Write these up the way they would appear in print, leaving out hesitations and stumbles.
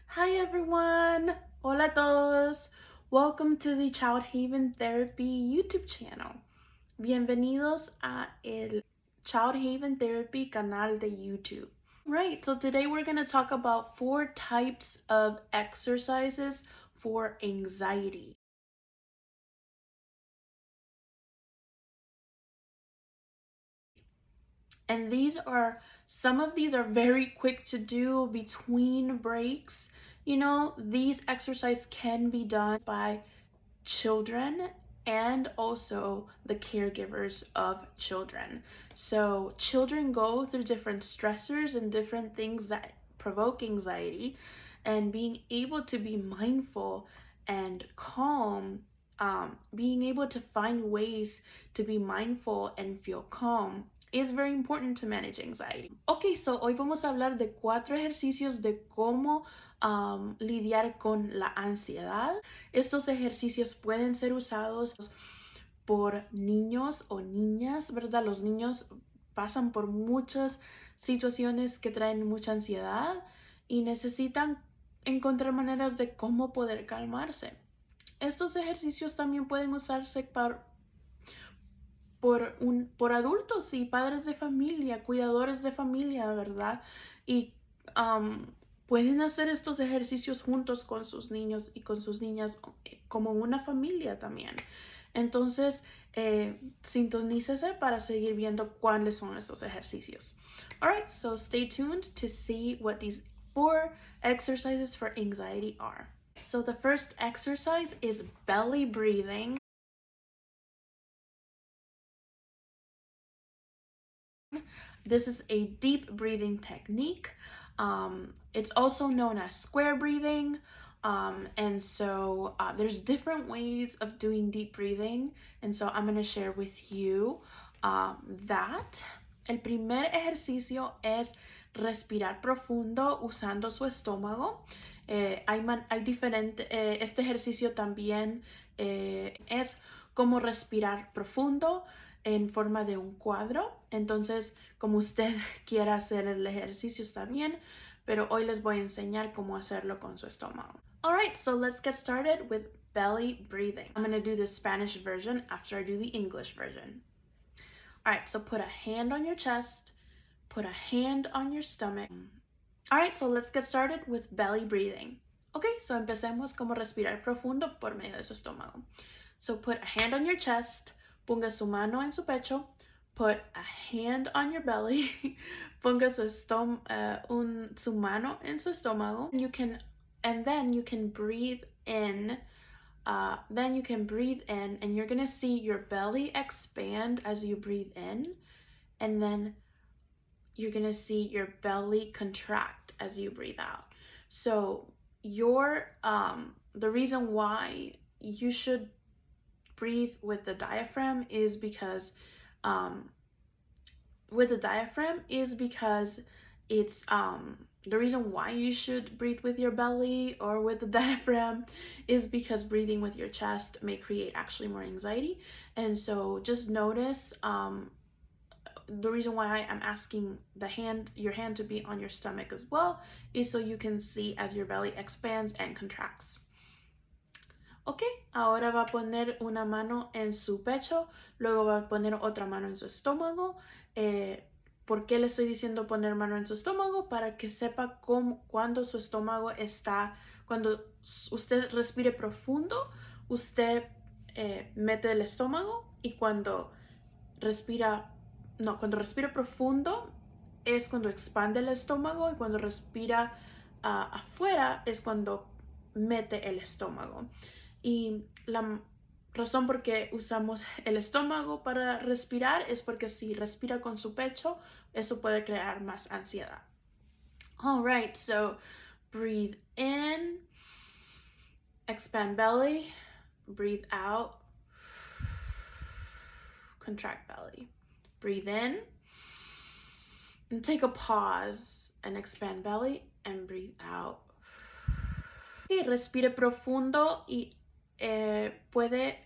Hi everyone! Hola todos! Welcome to the Child Haven Therapy YouTube channel. Bienvenidos a el Child Haven Therapy canal de YouTube. Right, so today we're going to talk about 4 types of exercises for anxiety. And some of these are very quick to do between breaks. These exercises can be done by children and also the caregivers of children. So children go through different stressors and different things that provoke anxiety, and being able to be mindful and calm, being able to find ways to be mindful and feel calm is very important to manage anxiety. Ok, so hoy vamos a hablar de 4 ejercicios de cómo lidiar con la ansiedad. Estos ejercicios pueden ser usados por niños o niñas, ¿verdad? Los niños pasan por muchas situaciones que traen mucha ansiedad y necesitan encontrar maneras de cómo poder calmarse. Estos ejercicios también pueden usarse por adultos y padres de familia, cuidadores de familia, ¿verdad? Y pueden hacer estos ejercicios juntos con sus niños y con sus niñas como una familia también. Entonces, sintonícese para seguir viendo cuáles son estos ejercicios. Alright, so stay tuned to see what these 4 exercises for anxiety are. So the first exercise is belly breathing. This is a deep breathing technique. It's also known as square breathing. And so there's different ways of doing deep breathing. And so I'm going to share with you that. El primer ejercicio es respirar profundo usando su estómago. Este ejercicio también es como respirar profundo en forma de un cuadro. Entonces, como usted quiera hacer el ejercicio está bien, pero hoy les voy a enseñar cómo hacerlo con su estómago. Alright, so let's get started with belly breathing. I'm going to do the Spanish version after I do the English version. Alright, so put a hand on your chest, put a hand on your stomach. Alright, so let's get started with belly breathing. Ok, so empecemos como respirar profundo por medio de su estómago. So put a hand on your chest, ponga su mano en su pecho, put a hand on your belly, ponga su mano en su estómago. And then you can breathe in. And you're gonna see your belly expand as you breathe in, and then you're gonna see your belly contract as you breathe out. So the reason why you should breathe with the diaphragm is because it's the reason why you should breathe with your belly or with the diaphragm is because breathing with your chest may create actually more anxiety. And so just notice the reason why I'm asking your hand to be on your stomach as well is so you can see as your belly expands and contracts. Ok, ahora va a poner una mano en su pecho, luego va a poner otra mano en su estómago. ¿Por qué le estoy diciendo poner mano en su estómago? Para que sepa cuando usted respire profundo, usted mete el estómago, y cuando respira profundo es cuando expande el estómago, y cuando respira afuera es cuando mete el estómago. Y la razón por qué usamos el estómago para respirar es porque si respira con su pecho, eso puede crear más ansiedad. All right, so breathe in, expand belly, breathe out, contract belly. Breathe in, and take a pause and expand belly and breathe out. Y respire profundo y puede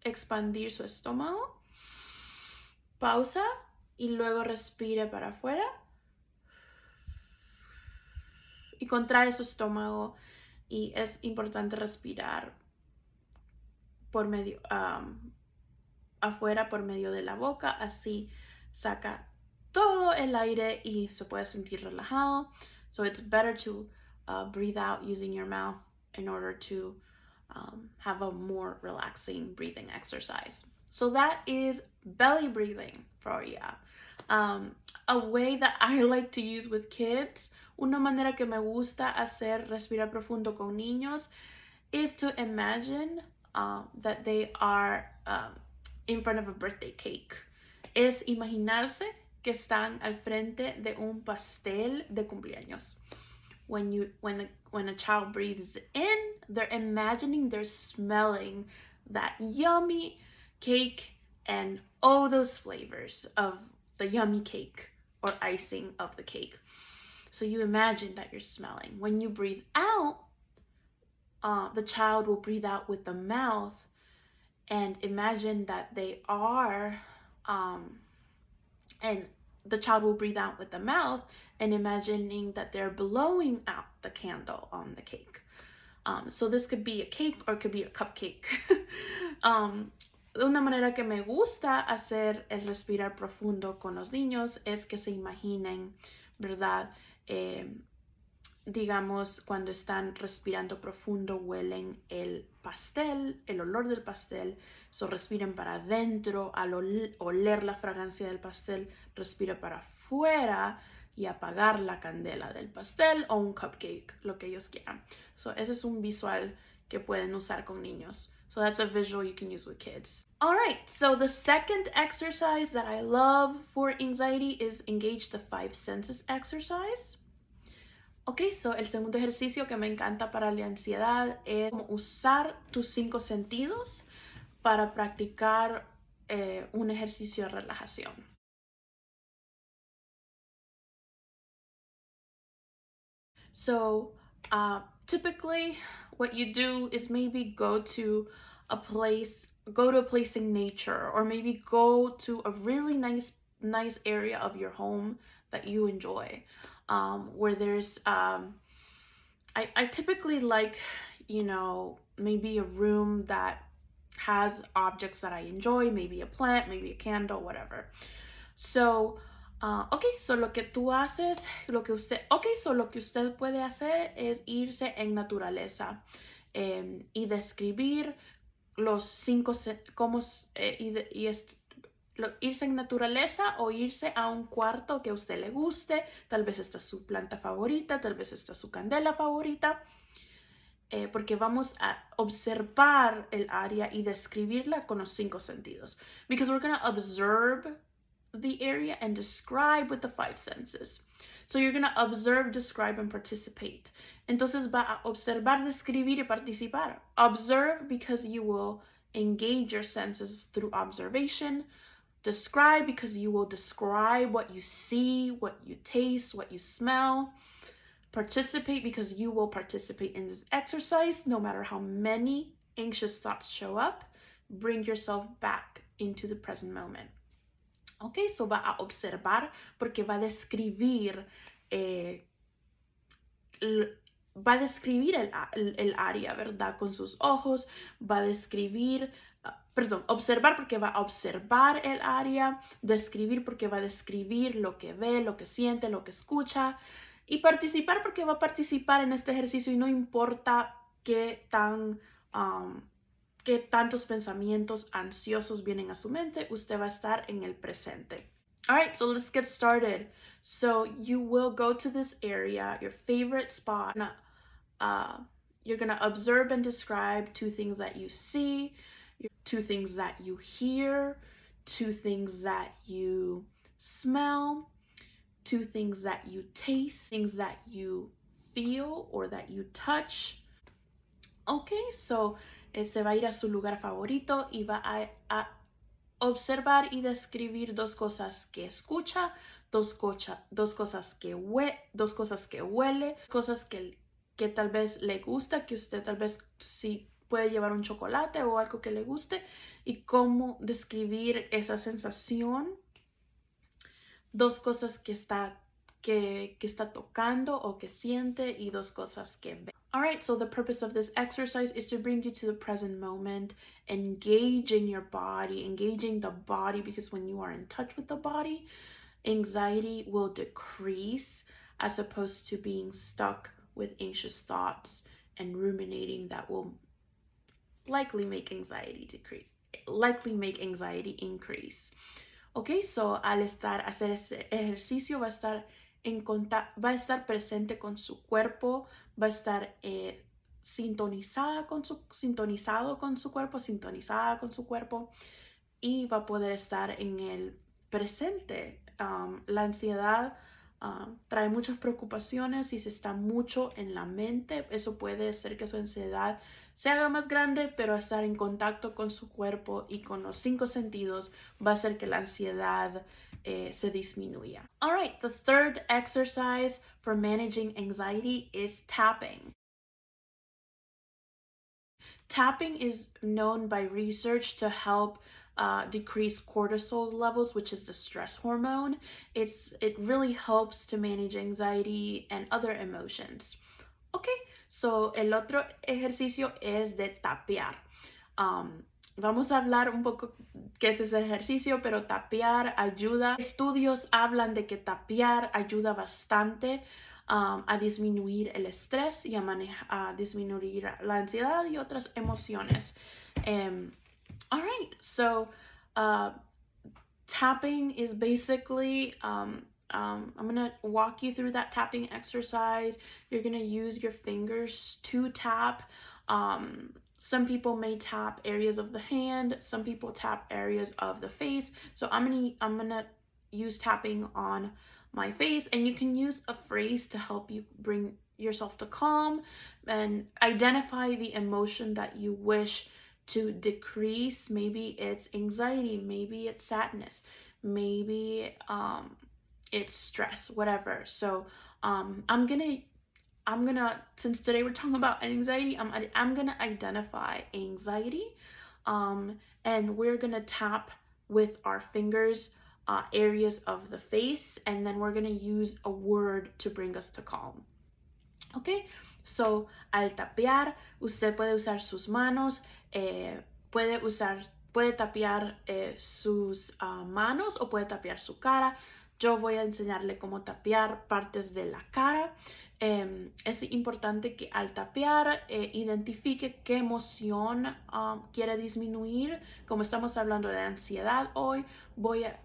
expandir su estómago. Pausa y luego respire para afuera. y contrae su estómago y es importante respirar por medio afuera por medio de la boca, así saca todo el aire y se puede sentir relajado. So it's better to breathe out using your mouth in order to have a more relaxing breathing exercise. So that is belly breathing for you. A way that I like to use with kids, una manera que me gusta hacer respirar profundo con niños is to imagine that they are in front of a birthday cake. Es imaginarse que están al frente de un pastel de cumpleaños. When a child breathes in, they're imagining, they're smelling that yummy cake and all those flavors of the yummy cake or icing of the cake. So you imagine that you're smelling. When you breathe out, the child will breathe out with the mouth and imagine that they are, and the child will breathe out with the mouth and imagining that they're blowing out the candle on the cake. So this could be a cake or it could be a cupcake. Una manera que me gusta hacer el respirar profundo con los niños es que se imaginen, ¿verdad? Digamos, cuando están respirando profundo, huelen el pastel, el olor del pastel, so respiren para adentro, al oler la fragancia del pastel, respira para afuera y apagar la candela del pastel o un cupcake, lo que ellos quieran. So ese es un visual que pueden usar con niños. So that's a visual you can use with kids. All right, so the second exercise that I love for anxiety is engage the 5 senses exercise. Ok, so el segundo ejercicio que me encanta para la ansiedad es usar tus 5 sentidos para practicar un ejercicio de relajación. So typically what you do is maybe go to a place in nature, or maybe go to a really nice area of your home that you enjoy, where there's I typically like, maybe a room that has objects that I enjoy, maybe a plant, maybe a candle, whatever. So, so lo que usted puede hacer es irse en naturaleza y describir los 5, irse en naturaleza o irse a un cuarto que a usted le guste. Tal vez esta es su planta favorita, tal vez esta es su candela favorita. Porque vamos a observar el área y describirla con los 5 sentidos. Because we're going to observe the area and describe with the 5 senses. So you're going to observe, describe, and participate. Entonces va a observar, describir y participar. Observe because you will engage your senses through observation. Describe because you will describe what you see, what you taste, what you smell. Participate because you will participate in this exercise no matter how many anxious thoughts show up. Bring yourself back into the present moment. Ok, so va a observar porque va a describir el área, ¿verdad? Con sus ojos, va a describir, observar porque va a observar el área, describir porque va a describir lo que ve, lo que siente, lo que escucha, y participar porque va a participar en este ejercicio y no importa qué tantos pensamientos ansiosos vienen a su mente, usted va a estar en el presente. All right, so let's get started. So you will go to this area, your favorite spot. You're gonna observe and describe 2 things that you see, 2 things that you hear, 2 things that you smell, 2 things that you taste, things that you feel or that you touch. Okay, so se va a ir a su lugar favorito y va a observar y describir 2 cosas que escucha, 2 cosas que huele, 2 cosas que tal vez le gusta, que usted tal vez sí puede llevar un chocolate o algo que le guste, y cómo describir esa sensación. 2 cosas que está que está tocando o que siente y dos cosas que ve. All right, so the purpose of this exercise is to bring you to the present moment, engaging your body, engaging the body, because when you are in touch with the body, anxiety will decrease as opposed to being stuck with anxious thoughts and ruminating that will likely make anxiety increase. Ok, so al hacer este ejercicio va a estar va a estar presente con su cuerpo, va a estar sintonizado con su cuerpo y va a poder estar en el presente. La ansiedad trae muchas preocupaciones y se está mucho en la mente. Eso puede hacer que su ansiedad se haga más grande, pero estar en contacto con su cuerpo y con los 5 sentidos va a hacer que la ansiedad se disminuya. All right, the third exercise for managing anxiety is tapping. Tapping is known by research to help decrease cortisol levels, which is the stress hormone. It really helps to manage anxiety and other emotions. Ok, so el otro ejercicio es de tapear. Vamos a hablar un poco qué es ese ejercicio, pero tapear ayuda. Estudios hablan de que tapear ayuda bastante a disminuir el estrés y a disminuir la ansiedad y otras emociones. All right, so tapping is basically, I'm going to walk you through that tapping exercise. You're going to use your fingers to tap. Some people may tap areas of the hand. Some people tap areas of the face. So I'm gonna use tapping on my face, and you can use a phrase to help you bring yourself to calm and identify the emotion that you wish to decrease. Maybe it's anxiety, maybe it's sadness, maybe it's stress, whatever. So I'm gonna, since today we're talking about anxiety, I'm gonna identify anxiety, and we're gonna tap with our fingers areas of the face, and then we're gonna use a word to bring us to calm. Okay, so al tapear, usted puede usar sus manos, puede tapear sus manos o puede tapear su cara. Yo voy a enseñarle cómo tapear partes de la cara. Es importante que al tapear identifique qué emoción quiere disminuir. Como estamos hablando de ansiedad hoy, voy a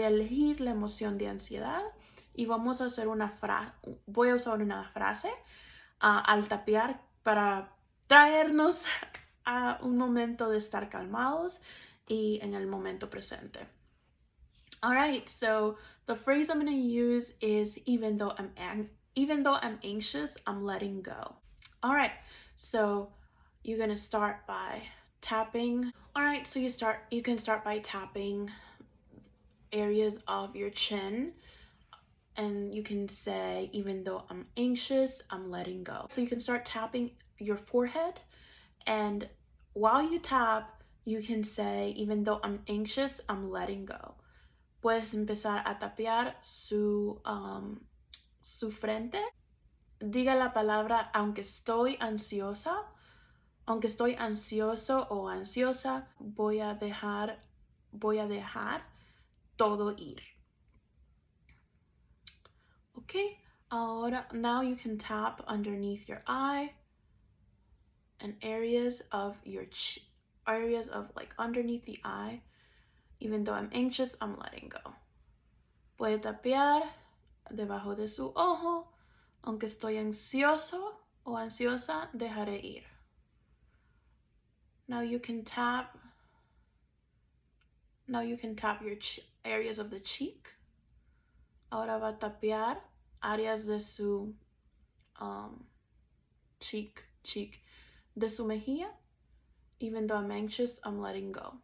elegir la emoción de ansiedad y vamos a hacer voy a usar una frase al tapear para traernos a un momento de estar calmados y en el momento presente. All right, so the phrase I'm going to use is even though I'm anxious, I'm letting go. All right, so you're going to start by tapping. All right, so you can start by tapping areas of your chin, and you can say, even though I'm anxious, I'm letting go. So you can start tapping your forehead, and while you tap, you can say, even though I'm anxious, I'm letting go. Puedes empezar a tapear su frente. Diga la palabra aunque estoy ansiosa. Aunque estoy ansioso o ansiosa, voy a dejar todo ir. Okay, ahora, now you can tap underneath your eye and areas of like underneath the eye. Even though I'm anxious, I'm letting go. Puede tapear debajo de su ojo. Aunque estoy ansioso o ansiosa, dejaré ir. Now you can tap your areas of the cheek. Ahora va a tapear áreas de su cheek, de su mejilla. Even though I'm anxious, I'm letting go.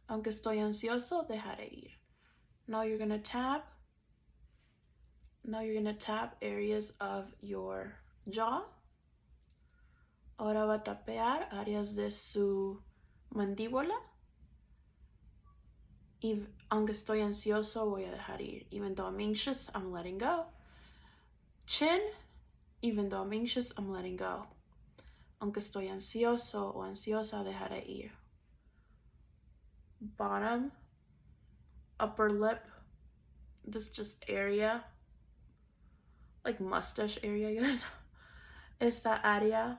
Aunque estoy ansioso, dejaré ir. Now you're gonna tap areas of your jaw. Ahora va a tapear áreas de su mandíbula. Aunque estoy ansioso, voy a dejar ir. Even though I'm anxious, I'm letting go. Chin, even though I'm anxious, I'm letting go. Aunque estoy ansioso o ansiosa, dejaré ir. Bottom, upper lip, this just area, like mustache area, I guess. Esta área,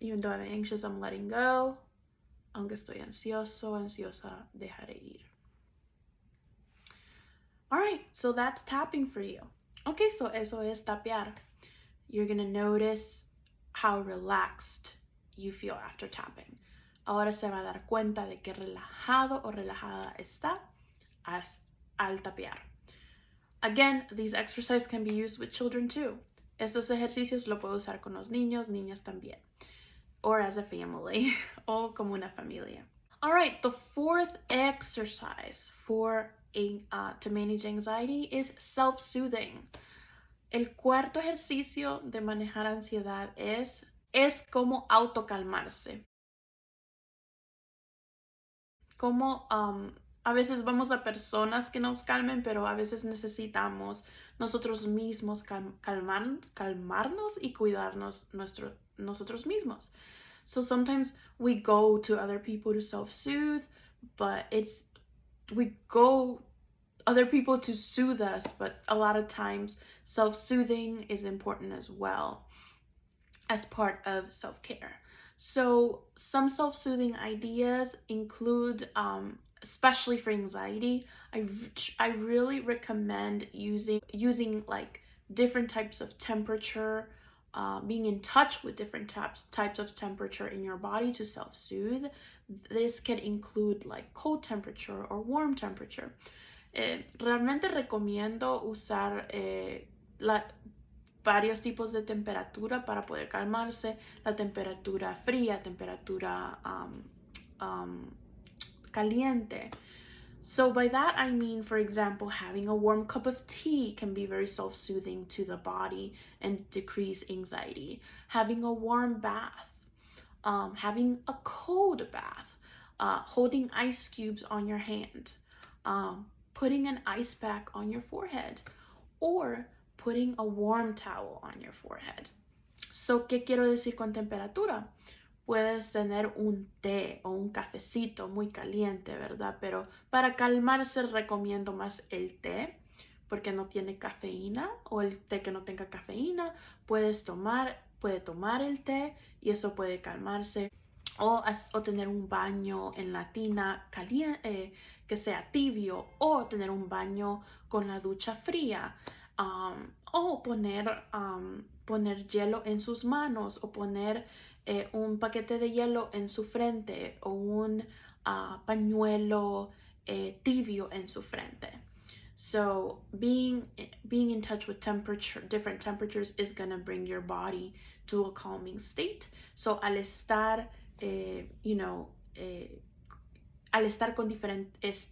even though I'm anxious, I'm letting go. Aunque estoy ansioso, ansiosa, dejaré ir. All right, so that's tapping for you. Okay, so eso es tapear. You're gonna notice how relaxed you feel after tapping. Ahora se va a dar cuenta de que relajado o relajada está al tapear. Again, these exercises can be used with children too. Estos ejercicios lo puedo usar con los niños, niñas también. Or as a family, o como una familia. All right, the fourth exercise to manage anxiety is self-soothing. El cuarto ejercicio de manejar ansiedad es como autocalmarse. Como a veces vamos a personas que nos calmen, pero a veces necesitamos nosotros mismos calmarnos y cuidarnos nosotros mismos. So sometimes we go to other people to self-soothe, but we go other people to soothe us, but a lot of times self-soothing is important as well as part of self-care. So some self-soothing ideas include, especially for anxiety, I really recommend using like different types of temperature, being in touch with different types of temperature in your body to self-soothe. This can include like cold temperature or warm temperature. Realmente recomiendo usar varios tipos de temperatura para poder calmarse, la temperatura fría, temperatura caliente. So by that I mean, for example, having a warm cup of tea can be very self-soothing to the body and decrease anxiety. Having a warm bath, having a cold bath, holding ice cubes on your hand, putting an ice pack on your forehead, or putting a warm towel on your forehead. So, ¿qué quiero decir con temperatura? Puedes tener un té o un cafecito muy caliente, ¿verdad? Pero para calmarse recomiendo más el té porque no tiene cafeína, o el té que no tenga cafeína. Puede tomar el té y eso puede calmarse. O tener un baño en la tina caliente, que sea tibio, o tener un baño con la ducha fría, o poner hielo en sus manos, o poner un paquete de hielo en su frente, o un pañuelo tibio en su frente. So being in touch with different temperatures is going to bring your body to a calming state. So al estar al estar con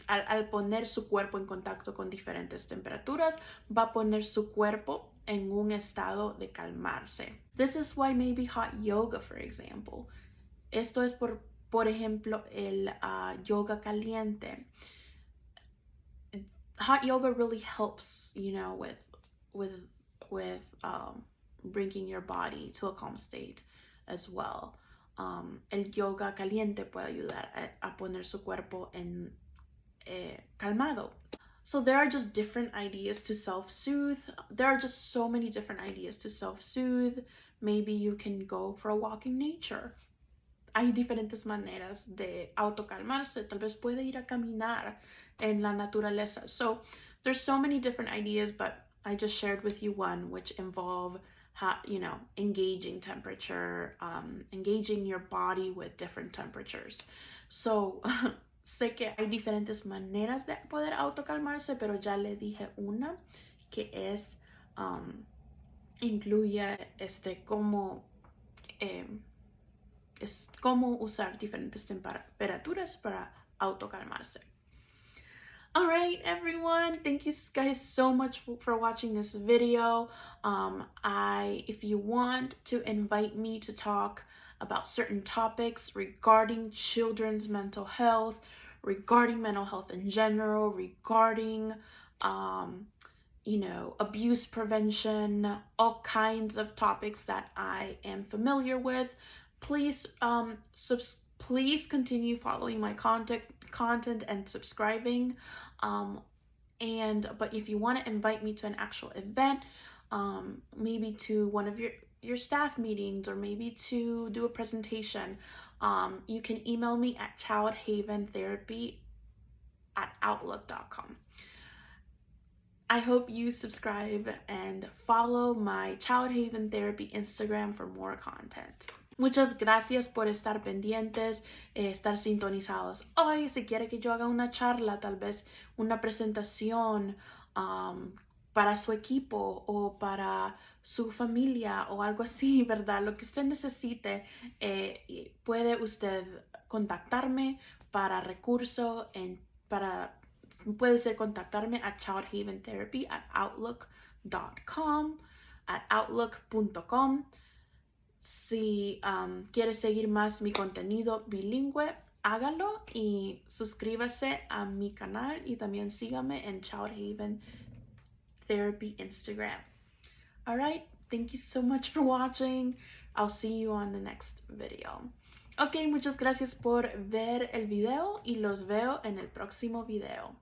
al poner su cuerpo en contacto con diferentes temperaturas, va a poner su cuerpo en un estado de calmarse. This is why maybe hot yoga, for example. Esto es por ejemplo el yoga caliente. Hot yoga really helps, with bringing your body to a calm state as well. El yoga caliente puede ayudar a poner su cuerpo en calmado. So there are just different ideas to self-soothe. There are just so many different ideas to self-soothe. Maybe you can go for a walk in nature. Hay diferentes maneras de autocalmarse. Tal vez puede ir a caminar en la naturaleza. So there's so many different ideas, but I just shared with you one which involve engaging temperature, engaging your body with different temperatures. So sé que hay diferentes maneras de poder autocalmarse, pero ya le dije una que es incluye cómo usar diferentes temperaturas para autocalmarse. All right, everyone. Thank you guys so much for watching this video. If you want to invite me to talk about certain topics regarding children's mental health, regarding mental health in general, regarding abuse prevention, all kinds of topics that I am familiar with. Please please continue following my content and subscribing. But if you want to invite me to an actual event, maybe to one of your staff meetings, or maybe to do a presentation, you can email me at childhaventherapy@outlook.com. I hope you subscribe and follow my Child Haven Therapy Instagram for more content. Muchas gracias por estar pendientes, estar sintonizados. Hoy, si quiere que yo haga una charla, tal vez una presentación para su equipo o para su familia o algo así, ¿verdad? Lo que usted necesite, puede usted contactarme para recurso, puede ser contactarme a childhaventherapy@outlook.com, at outlook.com. Si quiere seguir más mi contenido bilingüe, hágalo y suscríbase a mi canal, y también sígame en Child Haven Therapy Instagram. All right, thank you so much for watching. I'll see you on the next video. Ok, muchas gracias por ver el video y los veo en el próximo video.